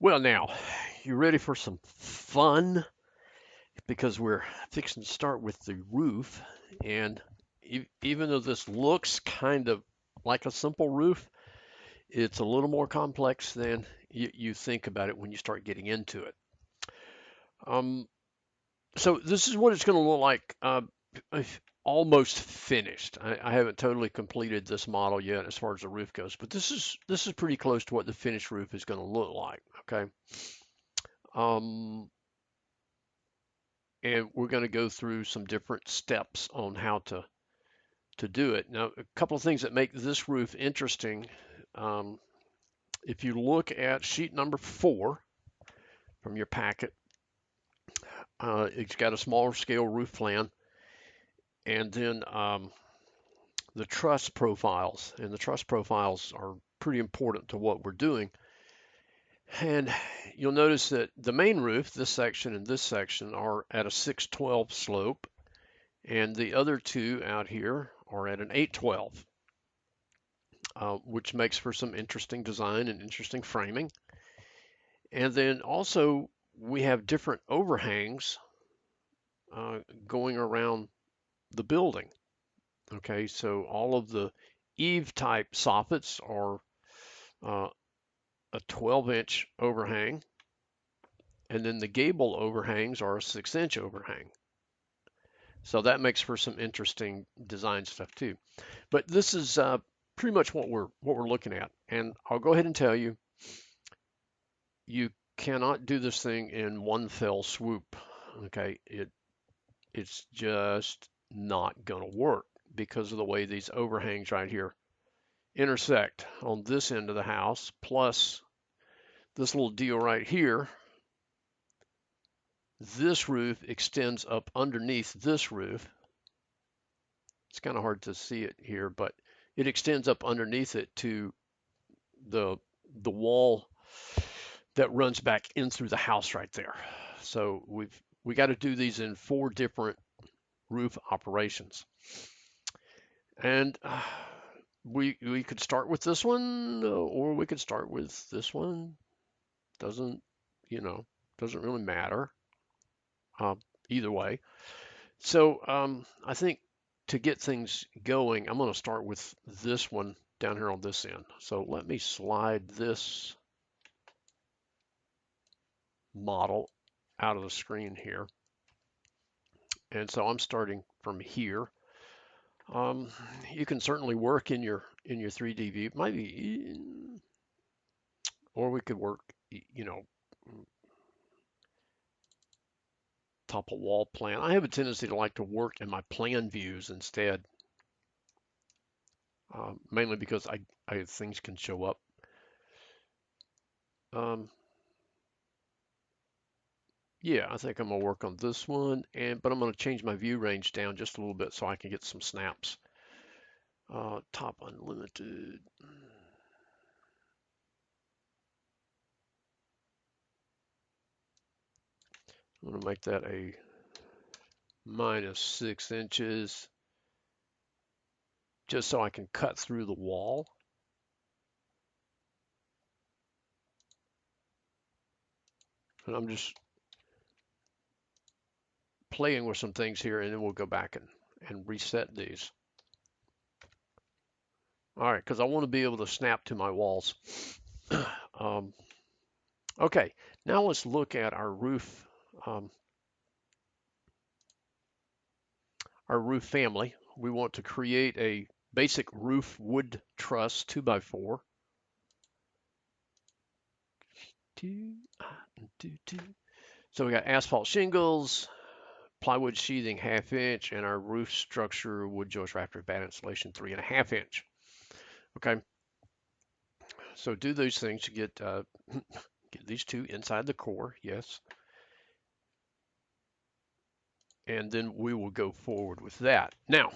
Well, now, you ready for some fun? Because we're fixing to start with the roof. And even though this looks kind of like a simple roof, it's a little more complex than you think about it when you start getting into it. Um, so this is what it's going to look like, almost finished. I haven't totally completed this model yet as far as the roof goes, but this is pretty close to what the finished roof is going to look like. Okay. Um, and we're going to go through some different steps on how to do it. Now, a couple of things that make this roof interesting. Um, if you look at sheet number 4 from your packet, it's got a smaller scale roof plan, and then the truss profiles. And the truss profiles are pretty important to what we're doing. And you'll notice that the main roof, this section and this section, are at a 612 slope, and the other two out here are at an 812. Which makes for some interesting design and interesting framing. And then also we have different overhangs going around the building. Okay, so all of the eave type soffits are uh, a 12-inch overhang, and then the gable overhangs are a 6-inch overhang. So that makes for some interesting design stuff too. But this is pretty much what we're looking at. And I'll go ahead and tell you, you cannot do this thing in one fell swoop. Okay, it's just not going to work because of the way these overhangs right here intersect on this end of the house, plus this little deal right here. This roof extends up underneath this roof. It's kind of hard to see it here, but it extends up underneath it to the the wall that runs back in through the house right there. So we got to do these in 4 different roof operations. And we could start with this one, or we could start with this one. Doesn't, you know, doesn't really matter uh, either way. So I think to get things going, I'm going to start with this one down here on this end. So let me slide this model out of the screen here. And so I'm starting from here. Um, you can certainly work in your 3D view, maybe, or we could work, top of wall plan. I have a tendency to like to work in my plan views instead, mainly because I things can show up. Um, yeah, I think I'm gonna work on this one, but I'm gonna change my view range down just a little bit so I can get some snaps. Top unlimited. I'm gonna make that a -6 inches, just so I can cut through the wall. And I'm just playing with some things here, and then we'll go back and reset these. All right, because I want to be able to snap to my walls. um, okay, now let's look at um, our roof family. We want to create a basic roof wood truss 2x4. So we got asphalt shingles, plywood sheathing 1/2 inch, and our roof structure wood joist rafter bad insulation 3.5 inch. Okay, so do those things to get get these two inside the core, yes, and then we will go forward with that. Now,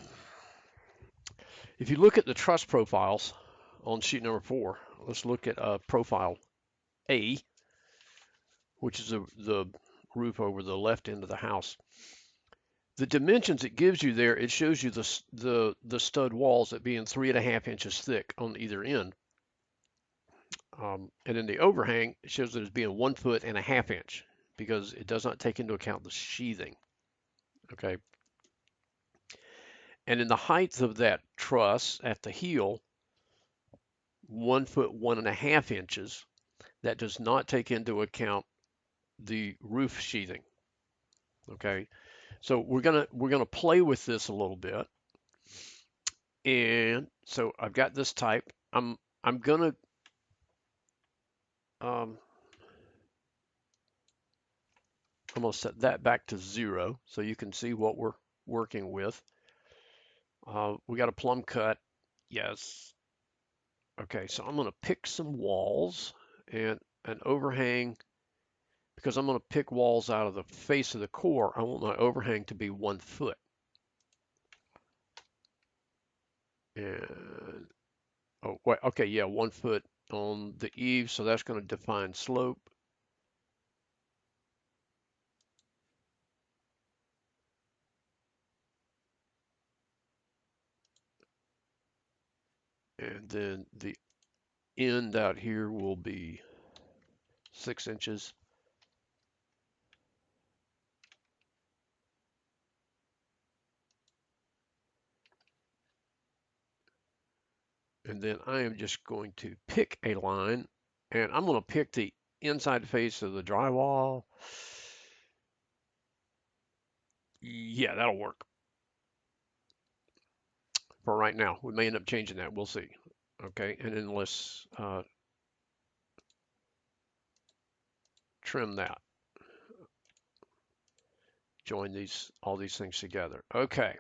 if you look at the truss profiles on sheet number 4, let's look at profile A, which is the roof over the left end of the house. The dimensions it gives you there, it shows you the stud walls at being 3.5 inches thick on either end. And then the overhang shows it as being 1.5 inches because it does not take into account the sheathing. Okay. And in the height of that truss at the heel, 1.1 inches, that does not take into account the roof sheathing. Okay. So we're gonna play with this a little bit. And so I've got this type. I'm gonna um, I'm gonna set that back to 0 so you can see what we're working with. We got a plumb cut. Yes. Okay, so I'm gonna pick some walls and an overhang because I'm gonna pick walls out of the face of the core. I want my overhang to be 1 foot. And oh wait, okay, yeah, 1 foot on the eave, so that's gonna define slope. And then the end out here will be 6 inches. And then I am just going to pick a line, and I'm going to pick the inside face of the drywall. Yeah, that'll work for right now. We may end up changing that. We'll see. Okay, and then let's trim that. Join all these things together. Okay.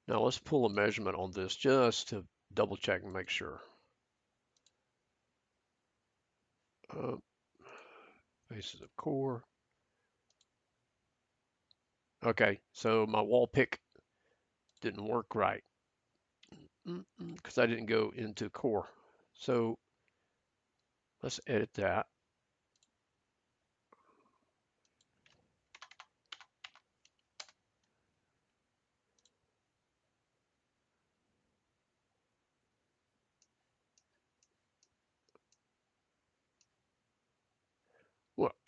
Now let's pull a measurement on this just to double check and make sure. Uh, Faces of core. Okay, so my wall pick didn't work right because I didn't go into core. So let's edit that.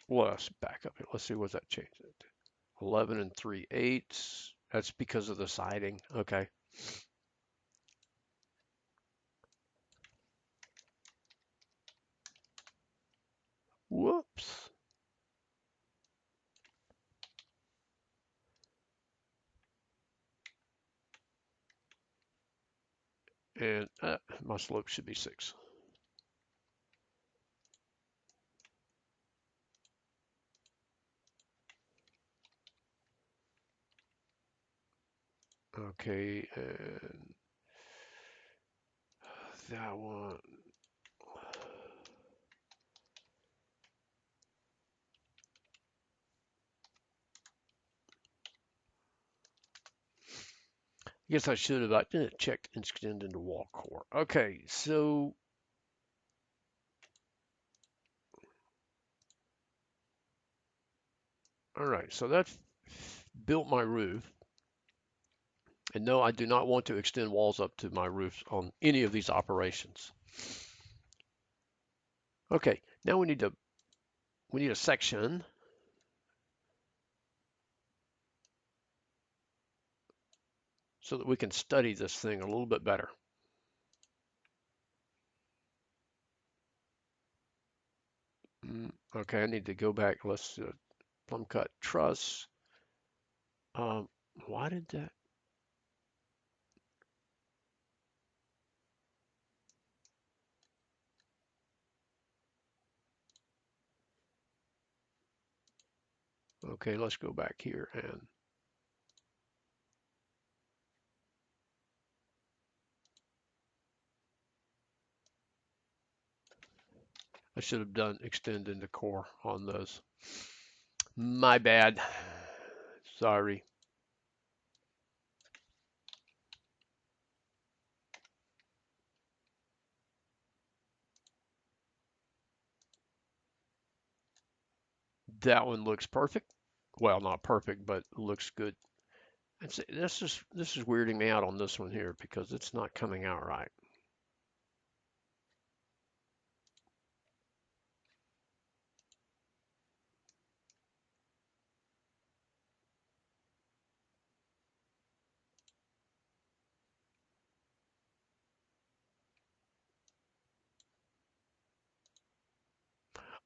Well, let's back up here. Let's see what's that changed it to. 11 3/8. That's because of the siding. Okay. Whoops. And my slope should be 6. Okay, and that one. I guess I should have. I didn't check extend into wall core. Okay, so all right, so that's built my roof. And no, I do not want to extend walls up to my roofs on any of these operations. Okay, now we need a section. So that we can study this thing a little bit better. Okay, I need to go back. Let's plumb cut truss. Um, why did that? Okay, let's go back here and I should have done extend into core on those. My bad. Sorry. That one looks perfect. Well, not perfect, but looks good. This is weirding me out on this one here because it's not coming out right.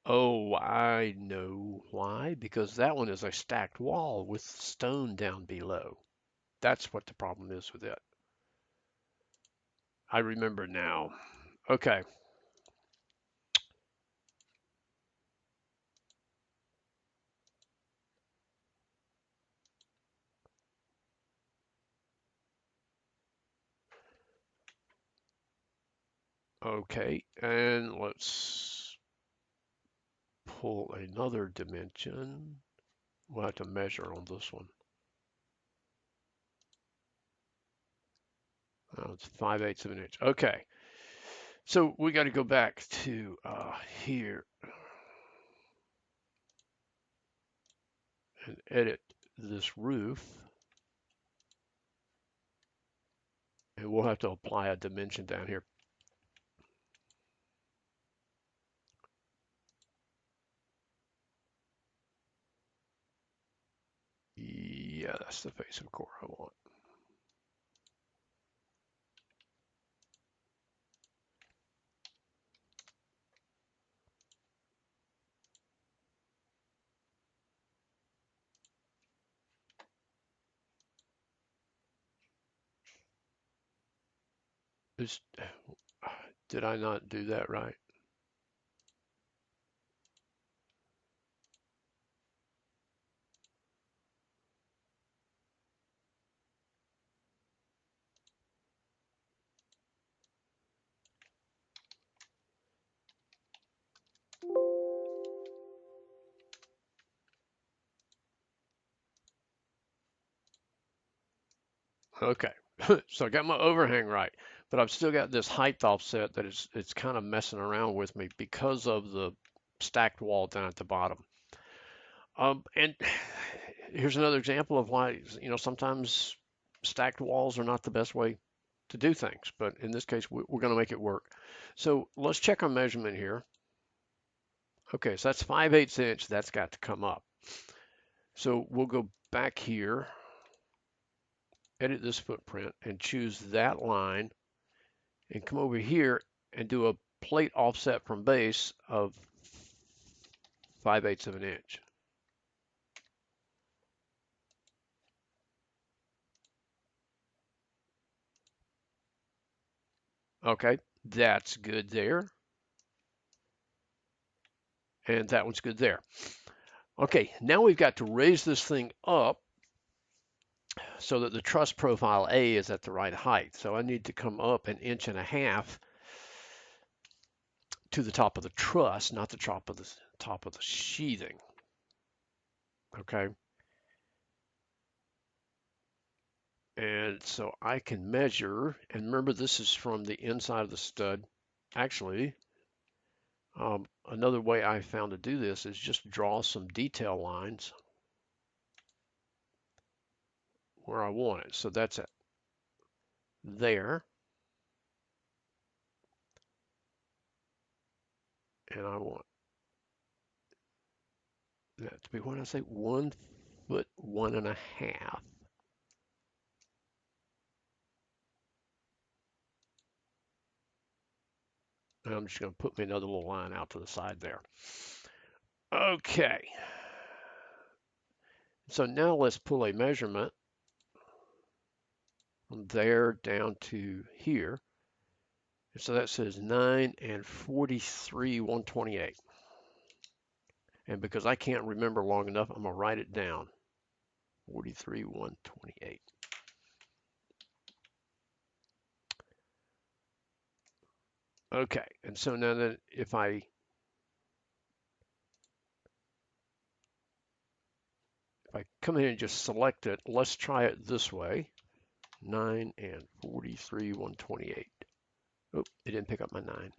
Oh, I know why. Because that one is a stacked wall with stone down below. That's what the problem is with it. I remember now. Okay. Okay. And let's pull another dimension. We'll have to measure on this one. Oh, it's 5/8 of an inch. Okay. So we got to go back to here and edit this roof. And we'll have to apply a dimension down here. Yeah, that's the face of core I want. Is, did I not do that right? Okay. So I got my overhang right, but I've still got this height offset that it's kind of messing around with me because of the stacked wall down at the bottom. And here's another example of why, sometimes stacked walls are not the best way to do things, but in this case, we're going to make it work. So let's check our measurement here. Okay, so that's 5/8 inch. That's got to come up. So we'll go back here, edit this footprint, and choose that line, and come over here and do a plate offset from base of 5/8 of an inch. Okay, that's good there. And that one's good there. Okay, now we've got to raise this thing up so that the truss profile A is at the right height. So I need to come up 1.5 inches to the top of the truss, not the top of the sheathing. Okay. And so I can measure, and remember this is from the inside of the stud. Actually, another way I found to do this is just draw some detail lines where I want it. So that's it there. And I want that to be, when I say 1 foot, 1.5. And I'm just going to put me another little line out to the side there. Okay. So now let's pull a measurement from there down to here. And so that says 9 and 43, 128. And because I can't remember long enough, I'm going to write it down. 43, 128. Okay, and so now then if I come in and just select it, let's try it this way. 9 and 43, 128. Oh, it didn't pick up my 9.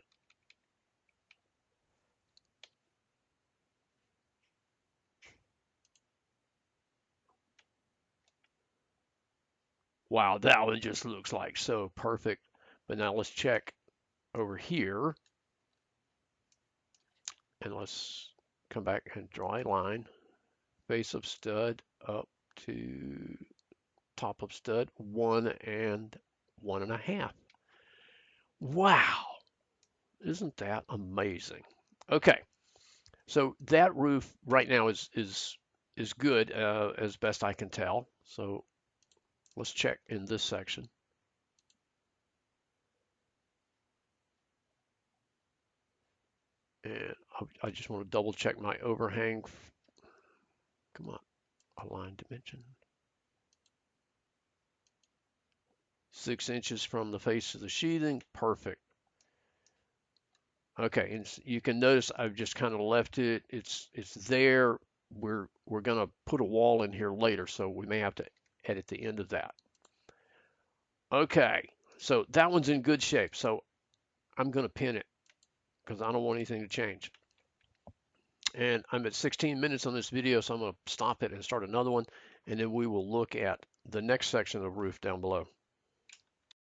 Wow, that one just looks like so perfect. But now let's check over here. And let's come back and draw a line. Base of stud up to top of stud, 1 and 1.5. Wow, isn't that amazing? Okay, So that roof right now is good as best I can tell. So let's check in this section. And I just want to double check my overhang. Come on, align dimension. 6 inches from the face of the sheathing, perfect. Okay, and you can notice I've just kind of left it. It's there. We're gonna put a wall in here later, so we may have to edit the end of that. Okay, so that one's in good shape. So I'm gonna pin it because I don't want anything to change. And I'm at 16 minutes on this video, so I'm gonna stop it and start another one, and then we will look at the next section of roof down below.